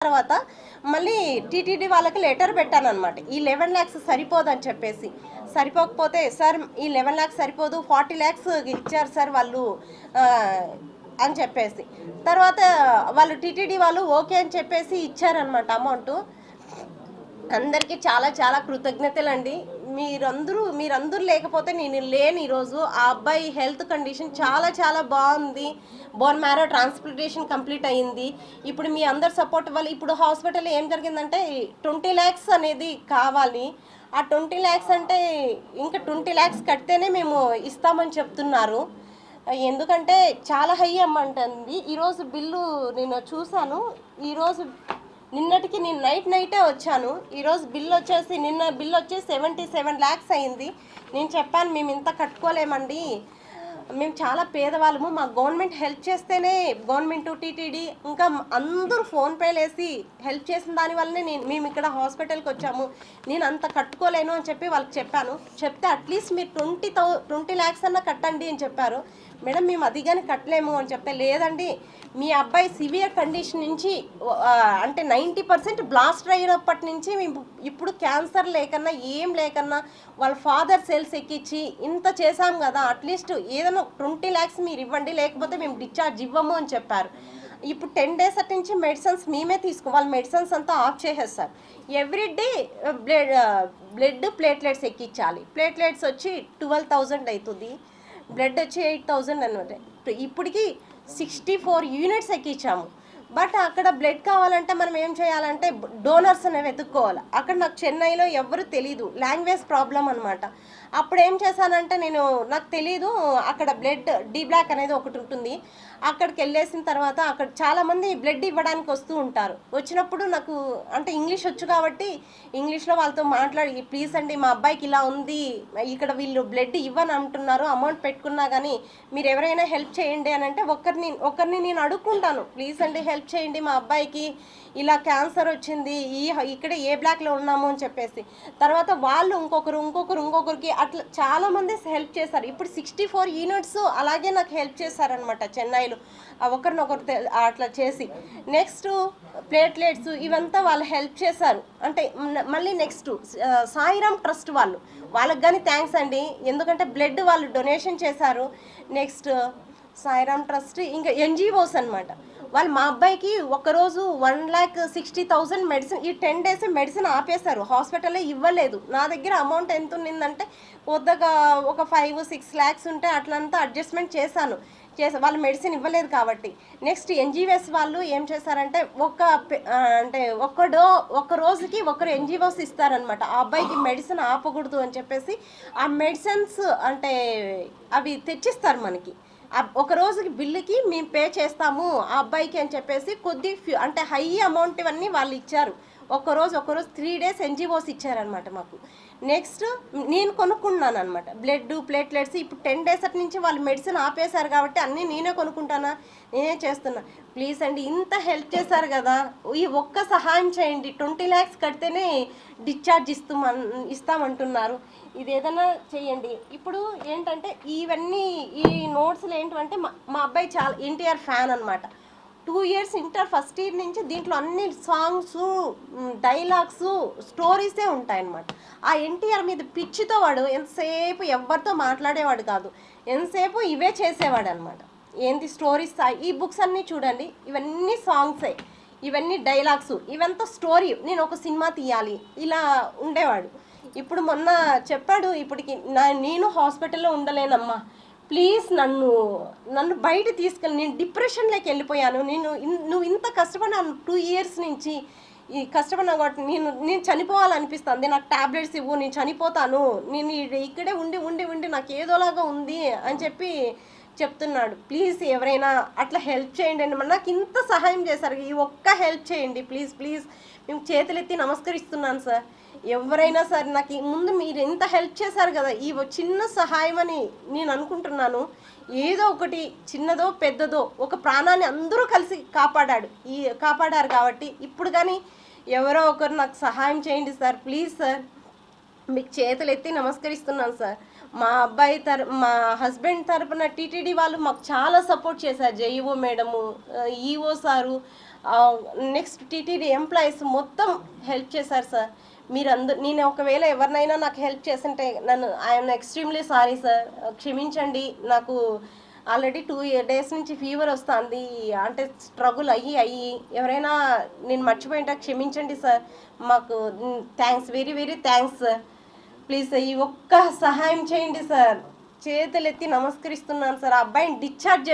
తర్వాత మళ్ళీ టీటీడీ వాళ్ళకి లెటర్ పెట్టాను అనమాట. ఈ 11 lakhs సరిపోదని చెప్పేసి. సరిపోకపోతే సార్ ఈ 11 lakhs సరిపోదు, 40 lakhs ఇచ్చారు సార్ వాళ్ళు అని చెప్పేసి. తర్వాత వాళ్ళు టీటీడీ వాళ్ళు ఓకే అని చెప్పేసి ఇచ్చారనమాట అమౌంట్. అందరికీ చాలా చాలా కృతజ్ఞతలండి. మీరందరూ లేకపోతే నేను లేను ఈరోజు. ఆ అబ్బాయి హెల్త్ కండిషన్ చాలా చాలా బాగుంది. బోన్ మ్యారో ట్రాన్స్ప్లాంటేషన్ కంప్లీట్ అయ్యింది. ఇప్పుడు మీ అందరి సపోర్ట్ వల్ల ఇప్పుడు హాస్పిటల్లో ఏం జరిగిందంటే 20 lakhs అనేది కావాలి. ఆ 20 lakhs అంటే ఇంకా 20 lakhs కడితేనే మేము ఇస్తామని చెప్తున్నారు. ఎందుకంటే చాలా హై అమౌంట్ అండి. ఈరోజు బిల్లు నేను చూశాను. నిన్నటికి నేను నైటే వచ్చాను. ఈరోజు నిన్న బిల్ వచ్చేసి 77 lakhs అయింది. నేను చెప్పాను మేము ఇంత కట్టుకోలేమండి, మేము చాలా పేదవాళ్ళము, మా గవర్నమెంట్ హెల్ప్ చేస్తేనే, గవర్నమెంట్ టీటీడీ ఇంకా అందరూ ఫోన్పేలు వేసి హెల్ప్ చేసిన దానివల్లనే మేము ఇక్కడ హాస్పిటల్కి వచ్చాము, నేను అంత కట్టుకోలేను అని చెప్పి వాళ్ళకి చెప్పాను. చెప్తే అట్లీస్ట్ మీరు 20 lakhs అన్న కట్టండి అని చెప్పారు. మేడం మేము అది కానీ కట్టలేము అని చెప్తే, లేదండి మీ అబ్బాయి సివియర్ కండిషన్ నుంచి అంటే 90% బ్లాస్ట్ అయినప్పటి నుంచి మేము ఇప్పుడు క్యాన్సర్ లేకన్నా ఏం లేకన్నా వాళ్ళ ఫాదర్ సెల్స్ ఎక్కించి ఇంత చేశాం కదా, అట్లీస్ట్ ఏదైనా 20 lakhs మీరు ఇవ్వండి, లేకపోతే మేము డిశ్చార్జ్ ఇవ్వము అని చెప్పారు. ఇప్పుడు 10 days అటు నుంచి మెడిసిన్స్ మేమే వాళ్ళ మెడిసిన్స్ అంతా ఆఫ్ చేసేస్తారు. ఎవ్రీడే బ్లడ్ ప్లేట్లెట్స్ ఎక్కించాలి. ప్లేట్లెట్స్ వచ్చి 12,000 అవుతుంది, బ్లడ్ వచ్చి 8,000 అనమాట. ఇప్పటికి 64 units ఎక్కించాము. బట్ అక్కడ బ్లడ్ కావాలంటే మనం ఏం చేయాలంటే డోనర్స్ అనేవి వెతుక్కోవాలి. అక్కడ నాకు చెన్నైలో ఎవరు తెలీదు, లాంగ్వేజ్ ప్రాబ్లం అనమాట. అప్పుడు ఏం చేశానంటే నాకు తెలీదు, అక్కడ బ్లడ్ డి బ్లాక్ అనేది ఒకటి ఉంటుంది. అక్కడికి వెళ్ళేసిన తర్వాత అక్కడ చాలామంది బ్లడ్ ఇవ్వడానికి వస్తూ ఉంటారు. వచ్చినప్పుడు నాకు అంటే ఇంగ్లీష్ వచ్చు కాబట్టి ఇంగ్లీష్లో వాళ్ళతో మాట్లాడి, ప్లీజ్ అండి మా అబ్బాయికి ఇలా ఉంది, ఇక్కడ వీళ్ళు బ్లడ్ ఇవ్వని అంటున్నారు, అమౌంట్ పెట్టుకున్నా కానీ మీరు ఎవరైనా హెల్ప్ చేయండి అని అంటే ఒకరిని నేను అడుక్కుంటాను, ప్లీజ్ అండి హెల్ప్ చేయండి మా అబ్బాయికి ఇలా క్యాన్సర్ వచ్చింది, ఇక్కడ ఏ బ్లాక్లో ఉన్నాము అని చెప్పేసి. తర్వాత వాళ్ళు ఇంకొకరికి అట్లా చాలామంది హెల్ప్ చేశారు. ఇప్పుడు 64 units అలాగే నాకు హెల్ప్ చేశారనమాట చెన్నైలో, ఒకరినొకరు అట్లా చేసి. నెక్స్ట్ ప్లేట్లెట్స్ ఇవంతా వాళ్ళు హెల్ప్ చేశారు. అంటే మళ్ళీ నెక్స్ట్ సాయిరామ్ ట్రస్ట్ వాళ్ళకి కానీ థ్యాంక్స్ అండి, ఎందుకంటే బ్లడ్ వాళ్ళు డొనేషన్ చేశారు. నెక్స్ట్ సాయిరామ్ ట్రస్ట్ ఇంకా NGOs అనమాట. వాళ్ళు మా అబ్బాయికి ఒకరోజు 1,60,000 మెడిసిన్, ఈ 10 days మెడిసిన్ ఆపేశారు, హాస్పిటల్లో ఇవ్వలేదు. నా దగ్గర అమౌంట్ ఎంత ఉన్నిందంటే కొద్దిగా ఒక 5-6 lakhs ఉంటే అట్లంతా అడ్జస్ట్మెంట్ చేశాను. వాళ్ళు మెడిసిన్ ఇవ్వలేదు కాబట్టి. నెక్స్ట్ NGOs వాళ్ళు ఏం చేశారంటే ఒక్క రోజుకి ఒకరు NGOs ఇస్తారనమాట. ఆ అబ్బాయికి మెడిసిన్ ఆపకూడదు అని చెప్పేసి ఆ మెడిసిన్స్ అంటే అవి తెచ్చిస్తారు మనకి. ఒక రోజుకి బిల్లుకి మేము పే చేస్తాము ఆ అబ్బాయికి అని చెప్పేసి అంటే హై అమౌంట్ ఇవన్నీ వాళ్ళు ఇచ్చారు. ఒకరోజు 3 days NGOs ఇచ్చారనమాట మాకు. నెక్స్ట్ నేను కొనుక్కున్నాను అనమాట బ్లడ్ ప్లేట్లెట్స్. ఇప్పుడు 10 days అటు నుంచి వాళ్ళు మెడిసిన్ ఆపేశారు కాబట్టి అన్నీ నేనే కొనుక్కుంటానా, నేనే చేస్తున్నా. ప్లీజ్ అండి ఇంత హెల్ప్ చేశారు కదా, ఈ ఒక్క సహాయం చేయండి. 20 lakhs కడితేనే డిశ్చార్జ్ ఇస్తామంటున్నారు, ఇది ఏదైనా చేయండి. ఇప్పుడు ఏంటంటే ఈ నోట్స్లు ఏంటంటే మా అబ్బాయి చాలా NTR ఫ్యాన్ అనమాట. 2 years ఇంటర్ ఫస్ట్ ఇయర్ నుంచి దీంట్లో అన్ని సాంగ్స్, డైలాగ్స్, స్టోరీసే ఉంటాయన్నమాట. ఆ NTR మీద పిచ్చితో వాడు ఎంతసేపు ఎవరితో మాట్లాడేవాడు కాదు, ఎంతసేపు ఇవే చేసేవాడు అనమాట. ఏంటి స్టోరీస్, ఈ బుక్స్ అన్నీ చూడండి, ఇవన్నీ సాంగ్సే, ఇవన్నీ డైలాగ్స్, ఇవంతా స్టోరీ, నేను ఒక సినిమా తీయాలి ఇలా ఉండేవాడు. ఇప్పుడు మొన్న చెప్పాడు, ఇప్పటికి నేను హాస్పిటల్లో ఉండలేనమ్మా, ప్లీజ్ నన్ను బయట తీసుకెళ్ళి, నేను డిప్రెషన్లోకి వెళ్ళిపోయాను, నువ్వు ఇంత కష్టపడినాను 2 years నుంచి ఈ కష్టపడినా కాబట్టి నేను చనిపోవాలనిపిస్తుంది, నాకు టాబ్లెట్స్ ఇవ్వు, నేను చనిపోతాను, నేను ఇక్కడే ఉండి నాకు ఏదోలాగా ఉంది అని చెప్పి చెప్తున్నాడు. ప్లీజ్ ఎవరైనా అట్లా హెల్ప్ చేయండి అని, నాకు ఇంత సహాయం చేశారు, ఈ ఒక్క హెల్ప్ చేయండి ప్లీజ్. మేము చేతులెత్తి నమస్కరిస్తున్నాను సార్. ఎవరైనా సరే నాకు ముందు మీరు ఎంత హెల్ప్ చేశారు కదా, ఈ చిన్న సహాయం అని నేను అనుకుంటున్నాను. ఏదో ఒకటి చిన్నదో పెద్దదో ఒక ప్రాణాన్ని అందరూ కలిసి కాపాడారు కాబట్టి ఇప్పుడు కానీ ఎవరో ఒకరు నాకు సహాయం చేయండి సార్, ప్లీజ్ సార్. మీకు చేతులు ఎత్తి నమస్కరిస్తున్నాను సార్. మా హస్బెండ్ తరపున టీటీడీ వాళ్ళు మాకు చాలా సపోర్ట్ చేశారు. JEO madam, EO sir, next TTD employees మొత్తం హెల్ప్ చేశారు సార్. నేను ఒకవేళ ఎవరినైనా నాకు హెల్ప్ చేస్తుంటే ఐఎమ్ ఎక్స్ట్రీమ్లీ సారీ సార్, క్షమించండి. నాకు ఆల్రెడీ 2 days నుంచి ఫీవర్ వస్తుంది, అంటే స్ట్రగుల్ అయ్యి ఎవరైనా నేను మర్చిపోయింటే క్షమించండి సార్. మాకు thanks, very very thanks sir. Please ఈ ఒక్క సహాయం చేయండి సార్, చేతులెత్తి నమస్కరిస్తున్నాను సార్. ఆ అబ్బాయిని డిశ్చార్జ్